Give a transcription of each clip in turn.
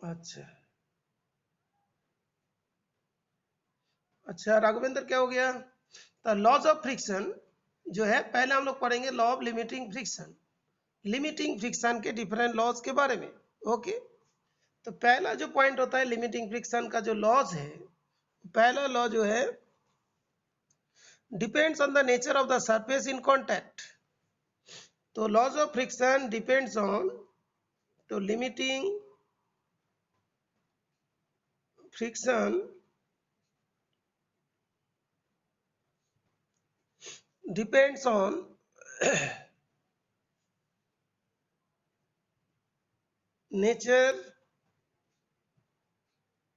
अच्छा अच्छा राघवेंद्र, क्या हो गया? तो लॉज ऑफ फ्रिक्शन जो है, पहले हम लोग पढ़ेंगे law of limiting friction, limiting friction के डिफरेंट लॉज के बारे में। ओके, तो पहला जो पॉइंट होता है लिमिटिंग फ्रिक्शन का जो लॉज है, पहला लॉ जो है depends on the nature of the surface in contact. तो laws of friction depends on, तो limiting friction depends on nature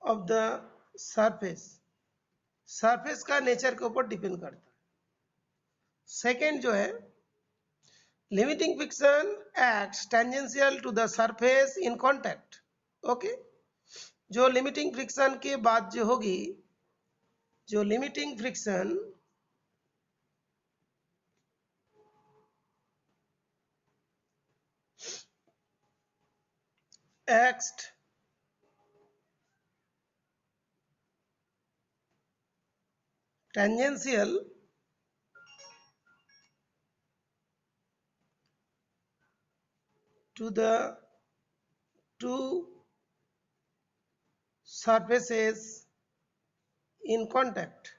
of the surface, surface का नेचर के ऊपर डिपेंड करता है। सेकेंड जो है limiting friction acts tangential to the surface in contact. Okay, जो लिमिटिंग फ्रिक्शन के बाद जो होगी, जो limiting friction act tangential to the two surfaces in contact।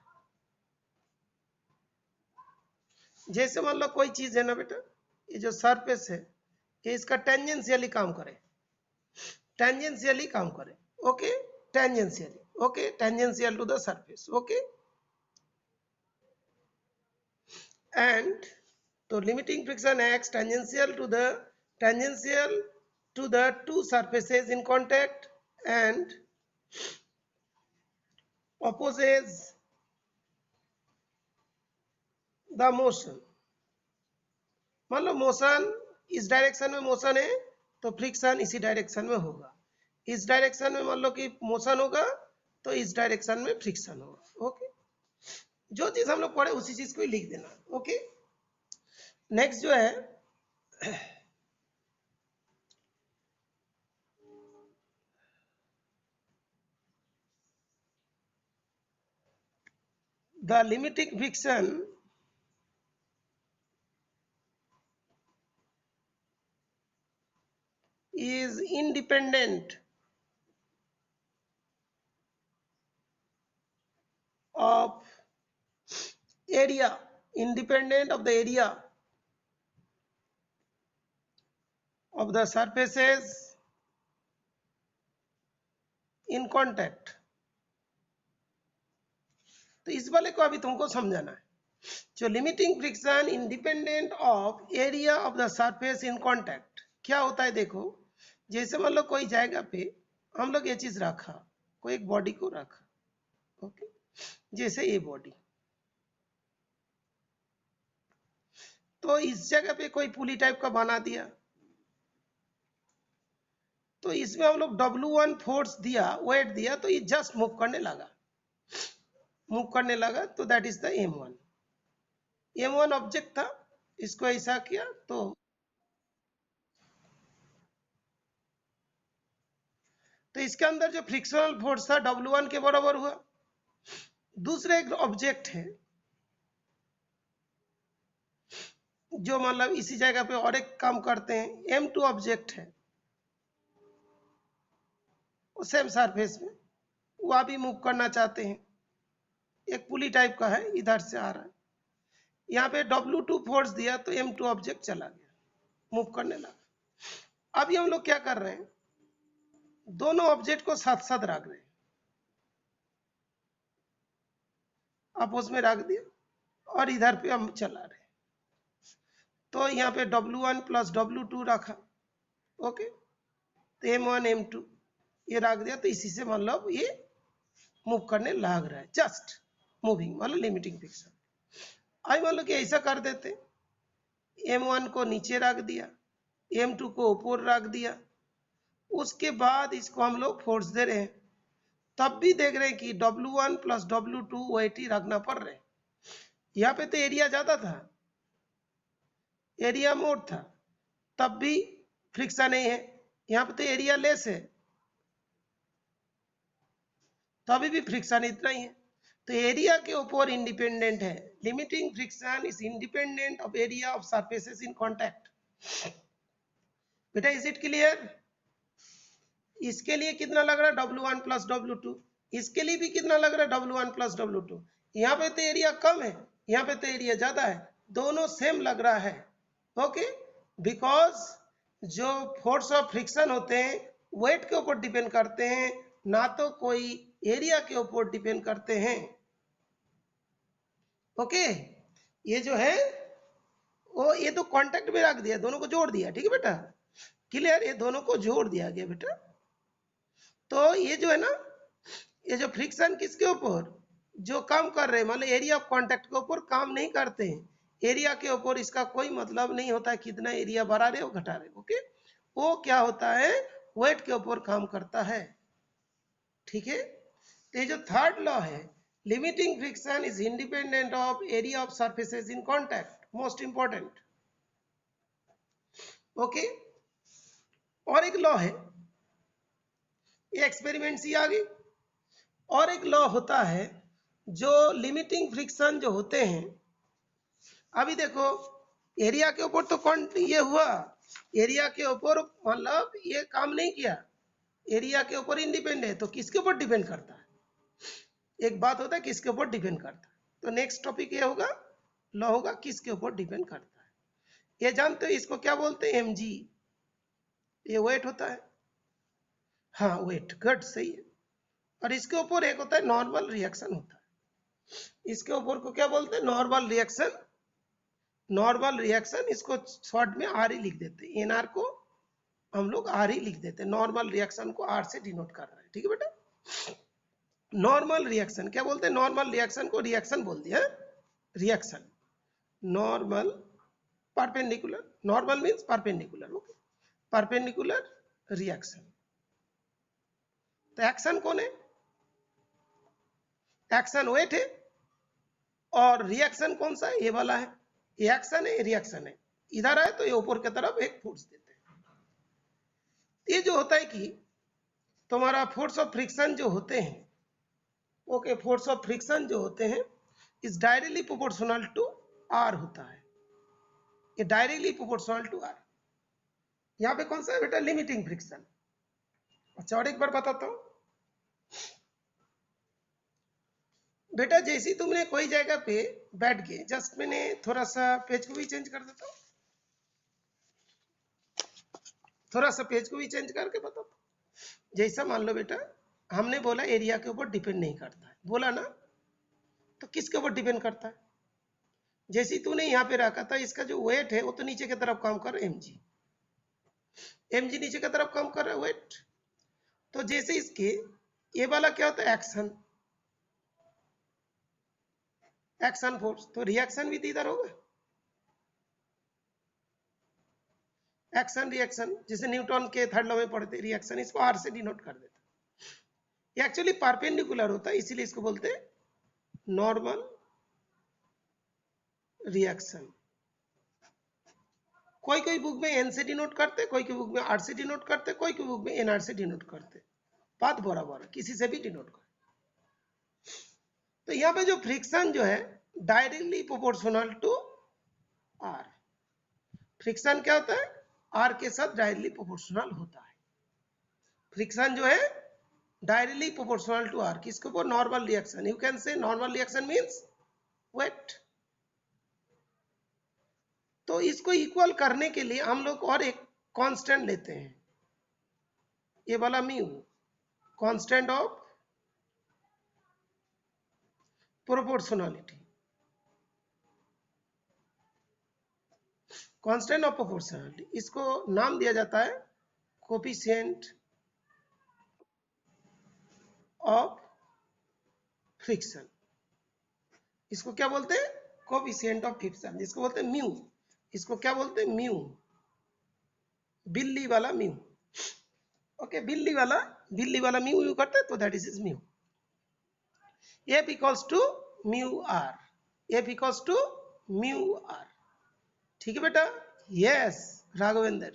जैसे मान लो कोई चीज है ना बेटा, ये जो सरफेस है ये इसका टेंजेंशियली काम करे, टेंजेंशियली काम करे। Okay, tangentially, okay, tangential to the surface. Okay, and तो limiting friction acts tangential to the to surfaces in contact and opposes the motion। मान लो मोशन इस डायरेक्शन में मोशन है, तो फ्रिक्शन इसी डायरेक्शन में होगा। इस डायरेक्शन में मान लो कि मोशन होगा, तो इस डायरेक्शन में फ्रिक्शन होगा। ओके, जो चीज हम लोग पढ़े उसी चीज को ही लिख देना। ओके, नेक्स्ट जो है the limiting friction is independent of area, independent of the area of the surfaces in contact। तो इस वाले को अभी तुमको समझाना है। जो limiting friction independent of area of the surface in contact, क्या होता है देखो, जैसे मान लो कोई जगह पे हम लोग ये चीज रखा, कोई एक बॉडी को रखा। ओके, जैसे ये बॉडी, तो इस जगह पे कोई पुली टाइप का बना दिया, तो इसमें हम लोग W1 फोर्स दिया, वेट दिया, तो ये जस्ट मूव करने लगा, मूव करने लगा, तो that is the M1। M1 object था, इसको ऐसा किया तो इसके अंदर जो फ्रिक्शनल फोर्स था W1 के बराबर हुआ। दूसरे एक ऑब्जेक्ट है जो मतलब इसी जगह पे और एक काम करते हैं, M2 ऑब्जेक्ट है, वो सेम सरफेस में, वो भी मूव करना चाहते हैं, एक पुली टाइप का है, इधर से आ रहा है, यहाँ पे W2 फोर्स दिया तो M2 ऑब्जेक्ट चला गया, मूव करने लगा। अभी हम लोग क्या कर रहे हैं, दोनों ऑब्जेक्ट को साथ साथ रख रहे हैं, आपस में रख दिया और इधर पे हम चला रहे हैं। तो यहाँ पे W1 प्लस W2 रखा। ओके, तो M1 M2 ये रख दिया, तो इसी से मतलब ये मूव करने लग रहा है, जस्ट मूविंग, मतलब लिमिटिंग फ्रिक्शन। आई मान लो कि ऐसा कर देते, M1 को नीचे रख दिया, M2 को ऊपर रख दिया, उसके बाद इसको हम लोग फोर्स दे रहे हैं, तब भी देख रहे हैं कि W1 प्लस W2 वेट ही रखना पड़ रहा है। यहाँ पे तो एरिया ज्यादा था, एरिया मोर था, तब भी फ्रिक्शन नहीं है। यहाँ पे तो एरिया लेस है, तो अभी भी फ्रिक्शन इतना ही है, तो एरिया के ऊपर इंडिपेंडेंट है। Limiting friction is independent of area of surfaces in contact. बेटा इज इट क्लियर? इसके लिए कितना लग रहा है W1 प्लस W2, इसके लिए भी कितना लग रहा है W1 प्लस W2। यहाँ पे तो एरिया कम है, यहाँ पे तो एरिया ज्यादा है, दोनों सेम लग रहा है। ओके, बिकॉज जो फोर्स ऑफ फ्रिक्शन होते हैं वेट के ऊपर डिपेंड करते हैं, ना तो कोई एरिया के ऊपर डिपेंड करते हैं। ओके, ये जो है वो ये तो कांटेक्ट में रख दिया, दोनों को जोड़ दिया, ठीक है बेटा, क्लियर, ये दोनों को जोड़ दिया गया बेटा। तो ये जो है ना, ये जो फ्रिक्शन किसके ऊपर जो काम कर रहे हैं, मतलब एरिया ऑफ कांटेक्ट के ऊपर काम नहीं करते हैं, एरिया के ऊपर इसका कोई मतलब नहीं होता है कितना एरिया बढ़ा रहे हो घटा रहे हो। ओके, वो क्या होता है वेट के ऊपर काम करता है, ठीक है। तो ये जो थर्ड लॉ है, limiting friction is independent of area of surfaces in contact, most important. Okay, और एक लॉ है, ये एक्सपेरिमेंट से आ गई, और एक लॉ होता है जो लिमिटिंग फ्रिक्शन जो होते हैं, अभी देखो एरिया के ऊपर तो कौन ये हुआ, एरिया के ऊपर मतलब ये काम नहीं किया, एरिया के ऊपर इंडिपेंडेंट है, तो किसके ऊपर डिपेंड करता है, एक बात होता है किसके ऊपर डिपेंड करता है। तो नेक्स्ट टॉपिक ये होगा, लॉ होगा किसके ऊपर डिपेंड करता है। ये जानते हो इसको क्या बोलते हैं, mg, ये वेट होता है, हाँ वेट, गुड, सही है। और इसके ऊपर एक होता है नॉर्मल रिएक्शन होता है, इसके ऊपर को क्या बोलते हैं, नॉर्मल रिएक्शन। नॉर्मल रिएक्शन इसको शॉर्ट में आर ही लिख देते हैं, एनआर को हम लोग आर ही लिख देते हैं, नॉर्मल रिएक्शन को आर से डिनोट कर रहे हैं, ठीक है बेटा। नॉर्मल रिएक्शन क्या बोलते हैं, नॉर्मल रिएक्शन को रिएक्शन बोल दिया, reaction, normal perpendicular, normal means perpendicular, okay, perpendicular reaction. तो एक्शन कौन है, एक्शन वेट है, और रिएक्शन कौन सा है, ये वाला है, ये एक्शन है, रिएक्शन है, इधर आए तो ये ऊपर की तरफ एक फोर्स देते हैं। ये जो होता है कि तुम्हारा फोर्स ऑफ फ्रिक्शन जो होते हैं, ओके, फोर्स ऑफ फ्रिक्शन जो होते हैं is directly proportional to R होता है, ये डायरेक्टली प्रोपोर्शनल टू आर। यहाँ पे कौन सा है बेटा, लिमिटिंग फ्रिक्शन। अच्छा, और एक बार बताता हूँ बेटा, जैसे ही तुमने कोई जगह पे बैठ गए, जस्ट मैंने थोड़ा सा पेज को भी चेंज कर देता हूँ, थोड़ा सा पेज को भी चेंज करके बताता हूँ। जैसा मान लो बेटा, हमने बोला एरिया के ऊपर डिपेंड नहीं करता है, बोला ना, तो किसके ऊपर डिपेंड करता है, जैसे तूने यहाँ पे रखा था, इसका जो वेट है वो तो नीचे की तरफ काम कर रहा है, mg, mg नीचे की तरफ काम कर रहा है वेट। तो जैसे इसके ये वाला क्या होता है, एक्शन, एक्शन फोर्स, तो रिएक्शन भी तो इधर होगा, एक्शन रिएक्शन, जैसे न्यूटन के थर्ड लॉ में पढ़ते रिएक्शन, इसको आर से डिनोट कर देते, ये एक्चुअली परपेंडिकुलर होता है, इसीलिए इसको बोलते हैं नॉर्मल रिएक्शन। कोई कोई बुक में एन से डिनोट करते, कोई कोई बुक में आर से डिनोट करते, कोई कोई बुक में एनआर से डिनोट करते, बात बराबर, किसी से भी डिनोट कर। तो यहाँ पे जो फ्रिक्शन जो है directly proportional to R, friction क्या होता है, आर के साथ डायरेक्टली प्रोपोर्शनल होता है, फ्रिक्शन जो है डायरेक्टली प्रोपोर्शनल टू आर, किसके ऊपर, normal reaction, you can say normal reaction means weight. तो इसको इक्वल करने के लिए हम लोग और एक कांस्टेंट लेते हैं, ये वाला mu, constant of proportionality, constant of proportionality, इसको नाम दिया जाता है कोफिशिएंट ऑफ फ्रिक्शन, इसको क्या बोलते हैं, कोफिशिएंट ऑफ फ्रिक्शन, जिसको बोलते हैं म्यू, इसको क्या बोलते हैं, म्यू, बिल्ली वाला म्यू, ओके, बिल्ली वाला म्यू यू करते हैं, तो that is mu, F equals to mu R, F equals to mu R, ठीक है बेटा, यस राघवेंद्र।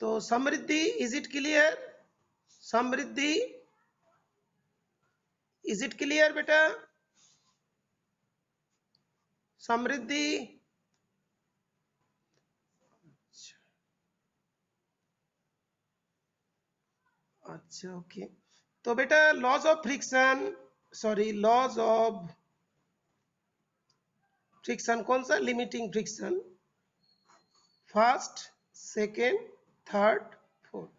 तो Samriddhi, is it clear, Samriddhi, is it clear बेटा? समृद्धि, अच्छा ओके। तो बेटा laws of friction, sorry laws of friction कौन सा? Limiting friction, first, second, third, fourth.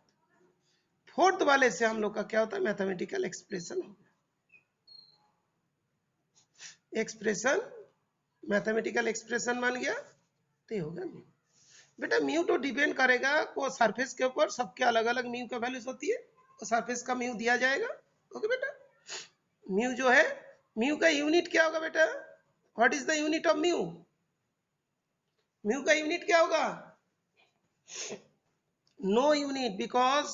Fourth वाले से हम लोग का क्या होता है? मैथमेटिकल एक्सप्रेशन हो गया। एक्सप्रेशन, मैथमेटिकल एक्सप्रेशन बन गया, तो होगा म्यू। बेटा म्यू तो डिपेंड करेगा को सरफेस के ऊपर, सबके अलग अलग म्यू का वैल्यूज होती है, तो सरफेस का म्यू दिया जाएगा। ओके बेटा, म्यू जो है, म्यू का यूनिट क्या होगा बेटा? What is the unit of mu? Mu का यूनिट क्या होगा? No unit, because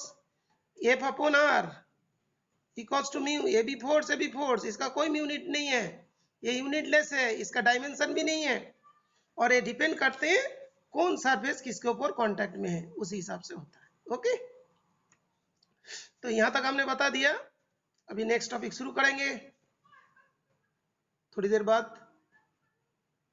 F upon R equals to mu. A B force, इसका कोई यूनिट नहीं है, ये यूनिटलेस है, इसका डायमेंशन भी नहीं है, और ये डिपेंड करते हैं कौन सरफेस किसके ऊपर कांटेक्ट में है, उसी हिसाब से होता है। ओके, तो यहां तक हमने बता दिया। अभी नेक्स्ट टॉपिक शुरू करेंगे थोड़ी देर बाद।